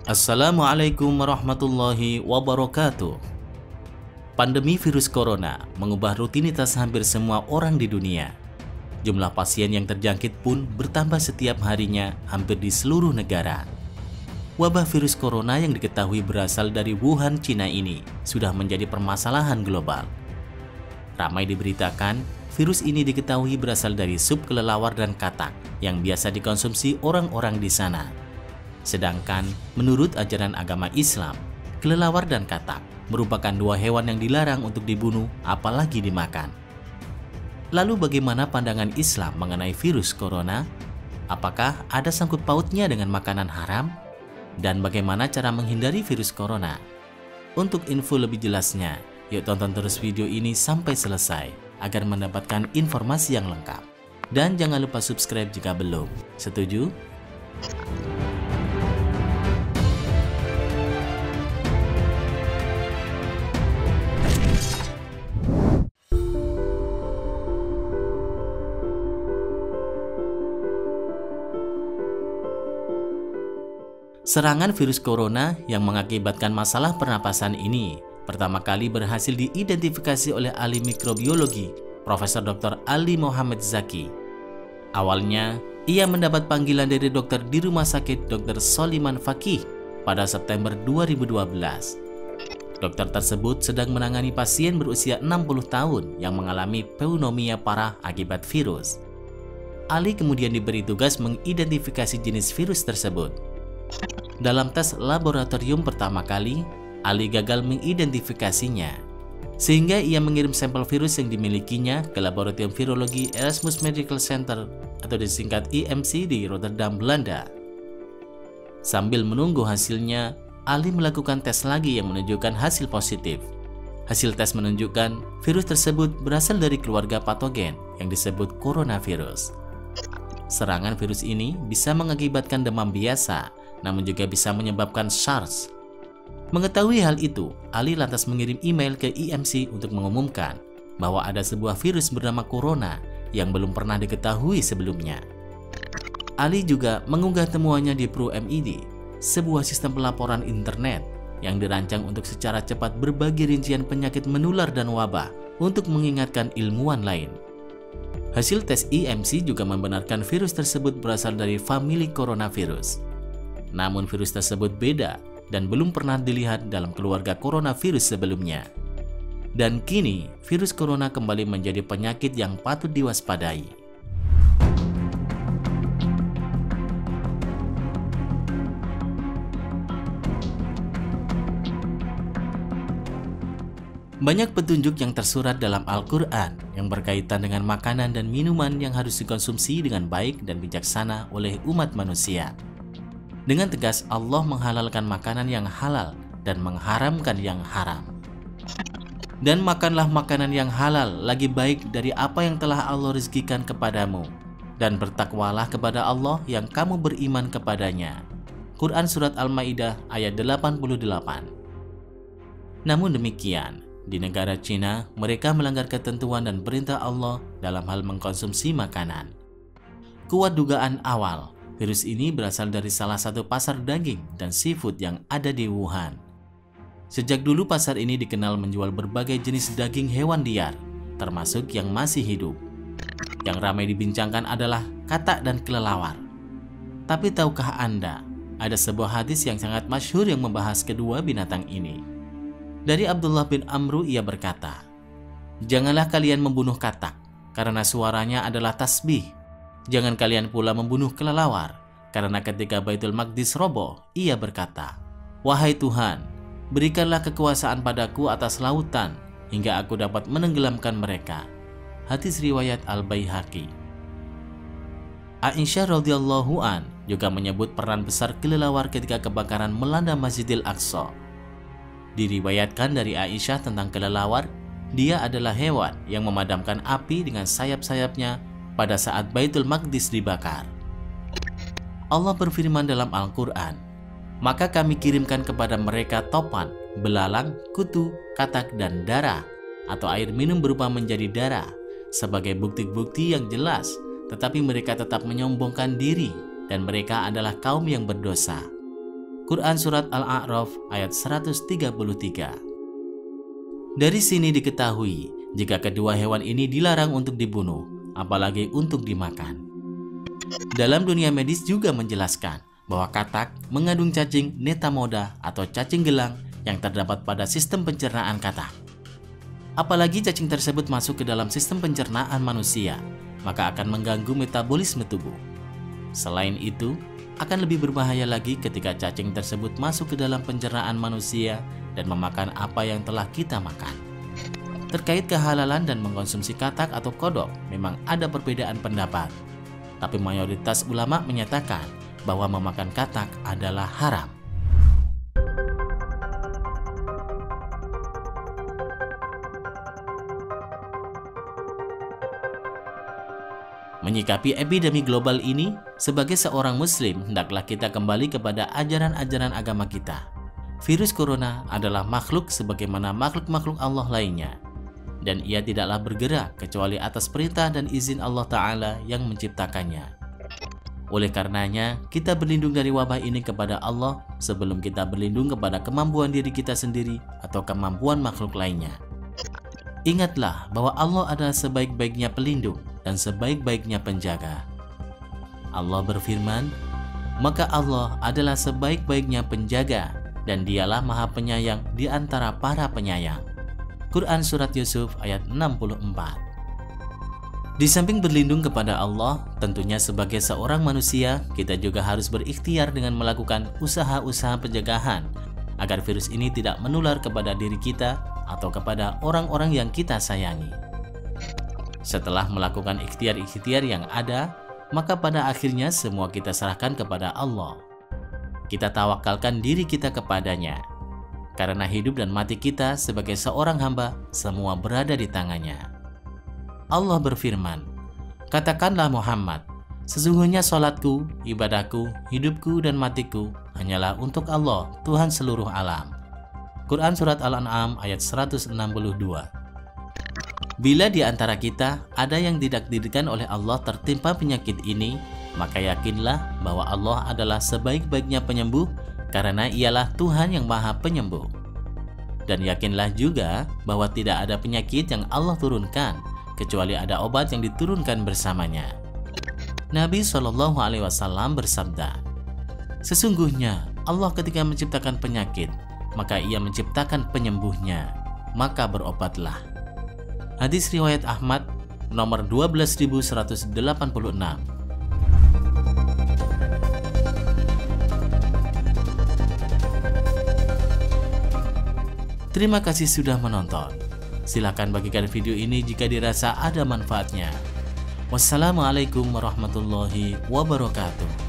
Assalamualaikum warahmatullahi wabarakatuh. Pandemi virus corona mengubah rutinitas hampir semua orang di dunia. Jumlah pasien yang terjangkit pun bertambah setiap harinya hampir di seluruh negara. Wabah virus corona yang diketahui berasal dari Wuhan, Cina ini sudah menjadi permasalahan global. Ramai diberitakan, virus ini diketahui berasal dari sup kelelawar dan katak yang biasa dikonsumsi orang-orang di sana. Sedangkan menurut ajaran agama Islam, kelelawar dan katak merupakan dua hewan yang dilarang untuk dibunuh apalagi dimakan. Lalu bagaimana pandangan Islam mengenai virus corona? Apakah ada sangkut pautnya dengan makanan haram? Dan bagaimana cara menghindari virus corona? Untuk info lebih jelasnya, yuk tonton terus video ini sampai selesai agar mendapatkan informasi yang lengkap. Dan jangan lupa subscribe jika belum. Setuju? Serangan virus corona yang mengakibatkan masalah pernapasan ini pertama kali berhasil diidentifikasi oleh ahli mikrobiologi Profesor Dr. Ali Muhammad Zaki. Awalnya, ia mendapat panggilan dari dokter di Rumah Sakit Dr. Soliman Fakih pada September 2012. Dokter tersebut sedang menangani pasien berusia 60 tahun yang mengalami pneumonia parah akibat virus. Ali kemudian diberi tugas mengidentifikasi jenis virus tersebut. Dalam tes laboratorium pertama kali, Ali gagal mengidentifikasinya, sehingga ia mengirim sampel virus yang dimilikinya ke Laboratorium Virologi Erasmus Medical Center atau disingkat IMC di Rotterdam, Belanda. Sambil menunggu hasilnya, Ali melakukan tes lagi yang menunjukkan hasil positif. Hasil tes menunjukkan virus tersebut berasal dari keluarga patogen yang disebut coronavirus. Serangan virus ini bisa mengakibatkan demam biasa, namun juga bisa menyebabkan SARS. Mengetahui hal itu, Ali lantas mengirim email ke IMC untuk mengumumkan bahwa ada sebuah virus bernama corona yang belum pernah diketahui sebelumnya. Ali juga mengunggah temuannya di ProMID, sebuah sistem pelaporan internet yang dirancang untuk secara cepat berbagi rincian penyakit menular dan wabah untuk mengingatkan ilmuwan lain. Hasil tes IMC juga membenarkan virus tersebut berasal dari famili coronavirus. Namun virus tersebut beda dan belum pernah dilihat dalam keluarga coronavirus sebelumnya. Dan kini, virus corona kembali menjadi penyakit yang patut diwaspadai. Banyak petunjuk yang tersurat dalam Al-Quran yang berkaitan dengan makanan dan minuman yang harus dikonsumsi dengan baik dan bijaksana oleh umat manusia. Dengan tegas, Allah menghalalkan makanan yang halal dan mengharamkan yang haram. Dan makanlah makanan yang halal lagi baik dari apa yang telah Allah rezekikan kepadamu. Dan bertakwalah kepada Allah yang kamu beriman kepadanya. Quran Surat Al-Ma'idah ayat 88. Namun demikian, di negara Cina, mereka melanggar ketentuan dan perintah Allah dalam hal mengkonsumsi makanan. Kuat dugaan awal, virus ini berasal dari salah satu pasar daging dan seafood yang ada di Wuhan. Sejak dulu pasar ini dikenal menjual berbagai jenis daging hewan liar, termasuk yang masih hidup. Yang ramai dibincangkan adalah katak dan kelelawar. Tapi tahukah Anda, ada sebuah hadis yang sangat masyhur yang membahas kedua binatang ini. Dari Abdullah bin Amru ia berkata, "Janganlah kalian membunuh katak, karena suaranya adalah tasbih. Jangan kalian pula membunuh kelelawar, karena ketika Baitul Maqdis roboh, ia berkata, 'Wahai Tuhan, berikanlah kekuasaan padaku atas lautan, hingga aku dapat menenggelamkan mereka.'" Hadis riwayat Al-Baihaqi. Aisyah radhiyallahu an juga menyebut peran besar kelelawar ketika kebakaran melanda Masjidil Aqsa. Diriwayatkan dari Aisyah tentang kelelawar, dia adalah hewan yang memadamkan api dengan sayap-sayapnya pada saat Baitul Maqdis dibakar. Allah berfirman dalam Al-Quran, "Maka kami kirimkan kepada mereka topan, belalang, kutu, katak, dan darah, atau air minum berupa menjadi darah, sebagai bukti-bukti yang jelas, tetapi mereka tetap menyombongkan diri, dan mereka adalah kaum yang berdosa." Quran Surat Al-A'raf ayat 133. Dari sini diketahui jika kedua hewan ini dilarang untuk dibunuh, apalagi untuk dimakan. Dalam dunia medis juga menjelaskan bahwa katak mengandung cacing netamoda atau cacing gelang yang terdapat pada sistem pencernaan katak. Apalagi cacing tersebut masuk ke dalam sistem pencernaan manusia, maka akan mengganggu metabolisme tubuh. Selain itu, akan lebih berbahaya lagi ketika cacing tersebut masuk ke dalam pencernaan manusia dan memakan apa yang telah kita makan. Terkait kehalalan dan mengkonsumsi katak atau kodok, memang ada perbedaan pendapat. Tapi mayoritas ulama menyatakan bahwa memakan katak adalah haram. Menyikapi epidemi global ini, sebagai seorang muslim, hendaklah kita kembali kepada ajaran-ajaran agama kita. Virus corona adalah makhluk sebagaimana makhluk-makhluk Allah lainnya, dan ia tidaklah bergerak kecuali atas perintah dan izin Allah Ta'ala yang menciptakannya. Oleh karenanya, kita berlindung dari wabah ini kepada Allah sebelum kita berlindung kepada kemampuan diri kita sendiri atau kemampuan makhluk lainnya. Ingatlah bahwa Allah adalah sebaik-baiknya pelindung dan sebaik-baiknya penjaga. Allah berfirman, maka Allah adalah sebaik-baiknya penjaga dan dialah maha penyayang di antara para penyayang. Quran Surat Yusuf ayat 64. Di samping berlindung kepada Allah, tentunya sebagai seorang manusia, kita juga harus berikhtiar dengan melakukan usaha-usaha pencegahan agar virus ini tidak menular kepada diri kita atau kepada orang-orang yang kita sayangi. Setelah melakukan ikhtiar-ikhtiar yang ada, maka pada akhirnya semua kita serahkan kepada Allah. Kita tawakalkan diri kita kepadanya. Karena hidup dan mati kita sebagai seorang hamba, semua berada di tangannya. Allah berfirman, katakanlah Muhammad, sesungguhnya salatku, ibadahku, hidupku dan matiku hanyalah untuk Allah, Tuhan seluruh alam. Quran Surat Al-An'am ayat 162. Bila di antara kita ada yang ditakdirkan oleh Allah tertimpa penyakit ini, maka yakinlah bahwa Allah adalah sebaik-baiknya penyembuh karena ialah Tuhan yang Maha Penyembuh. Dan yakinlah juga bahwa tidak ada penyakit yang Allah turunkan kecuali ada obat yang diturunkan bersamanya. Nabi SAW bersabda, sesungguhnya Allah ketika menciptakan penyakit, maka Ia menciptakan penyembuhnya, maka berobatlah. Hadis riwayat Ahmad nomor 12186. Terima kasih sudah menonton. Silakan bagikan video ini jika dirasa ada manfaatnya. Wassalamualaikum warahmatullahi wabarakatuh.